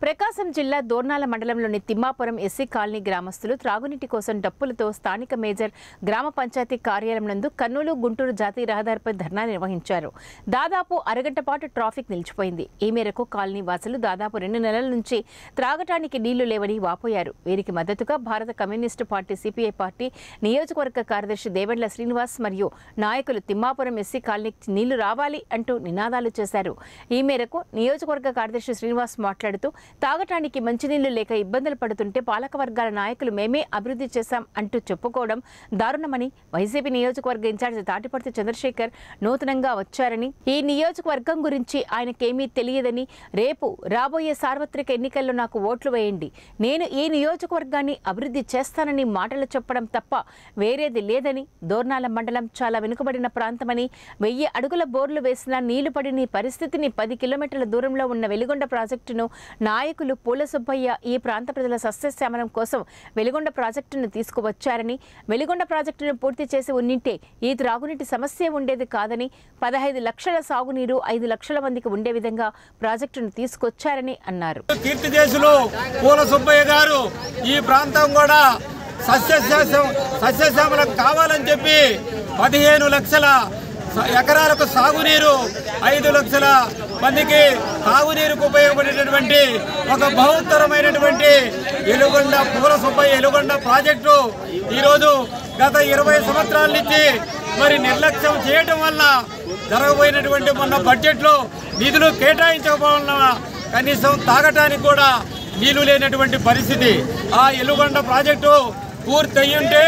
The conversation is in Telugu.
ప్రకాశం జిల్లా దోర్నాల మండలంలోని తిమ్మాపురం ఎస్సీ కాలనీ గ్రామస్తులు త్రాగునీటి కోసం డప్పులతో స్థానిక మేజర్ గ్రామ పంచాయతీ కార్యాలయం నందు కర్నూలు గుంటూరు జాతీయ రహదారిపై ధర్నా నిర్వహించారు. దాదాపు అరగంట పాటు ట్రాఫిక్ నిలిచిపోయింది. ఈ మేరకు కాలనీ వాసులు దాదాపు 2 నెలల నుంచి త్రాగటానికి నీళ్లు లేవని వాపోయారు. వీరికి మద్దతుగా భారత కమ్యూనిస్టు పార్టీ సిపిఐ పార్టీ నియోజకవర్గ కార్యదర్శి దేవెండ్ల శ్రీనివాస్ మరియు నాయకులు తిమ్మాపురం ఎస్సీ కాలనీకి నీళ్లు రావాలి అంటూ నినాదాలు చేశారు. ఈ మేరకు నియోజకవర్గ కార్యదర్శి శ్రీనివాస్ మాట్లాడుతూ తాగటానికి మంచినీళ్లు లేక ఇబ్బందులు పడుతుంటే పాలక వర్గాల నాయకులు మేమే అభివృద్ధి చేశాం అంటూ చెప్పుకోవడం దారుణమని, వైసీపీ నియోజకవర్గ ఇన్ఛార్జి తాటిపర్తి చంద్రశేఖర్ నూతనంగా వచ్చారని, ఈ నియోజకవర్గం గురించి ఆయనకేమీ తెలియదని, రేపు రాబోయే సార్వత్రిక ఎన్నికల్లో నాకు ఓట్లు వేయండి, నేను ఈ నియోజకవర్గాన్ని అభివృద్ధి చేస్తానని మాటలు చెప్పడం తప్ప వేరేది లేదని, దోర్నాల మండలం చాలా వెనుకబడిన ప్రాంతమని, 1000 అడుగుల బోర్లు వేసినా నీళ్లు పడిన పరిస్థితిని 10 కిలోమీటర్ల దూరంలో ఉన్న వెలిగొండ ప్రాజెక్టును నాయకులు పూల సుబ్బయ్య ఈ ప్రాంత ప్రజల సస్యశ్యామలం కోసం వెలిగొండ ప్రాజెక్టును తీసుకువచ్చారని, వెలిగొండ ప్రాజెక్టును పూర్తి చేసి ఉండింటే ఈ త్రాగునీటి సమస్య ఉండేది కాదని, 15 లక్షల సాగునీరు 5 లక్షల మందికి ఉండే విధంగా ప్రాజెక్టును తీసుకొచ్చారని అన్నారు. కీర్తిదేశులు పూల సుబ్బయ్య గారు ఈ ప్రాంతం కూడా సస్యశ్యామలం కావాలని చెప్పి 15 లక్షల ఎకరాలకు సాగునీరు, 5 లక్షల మందికి తాగునీరుకు ఉపయోగపడేటటువంటి ఒక బహుత్తరమైనటువంటి ఎలుగొండ పూల సుబ్బయ్య ఎలుగొండ ప్రాజెక్టు ఈరోజు గత 20 సంవత్సరాల నుంచి మరి నిర్లక్ష్యం చేయడం వల్ల జరగబోయినటువంటి మొన్న బడ్జెట్లో నిధులు కేటాయించకపోవడం వల్ల కనీసం తాగటానికి కూడా నీళ్లు లేనటువంటి పరిస్థితి. ఆ ఎలుగొండ ప్రాజెక్టు పూర్తి అయ్యుంటే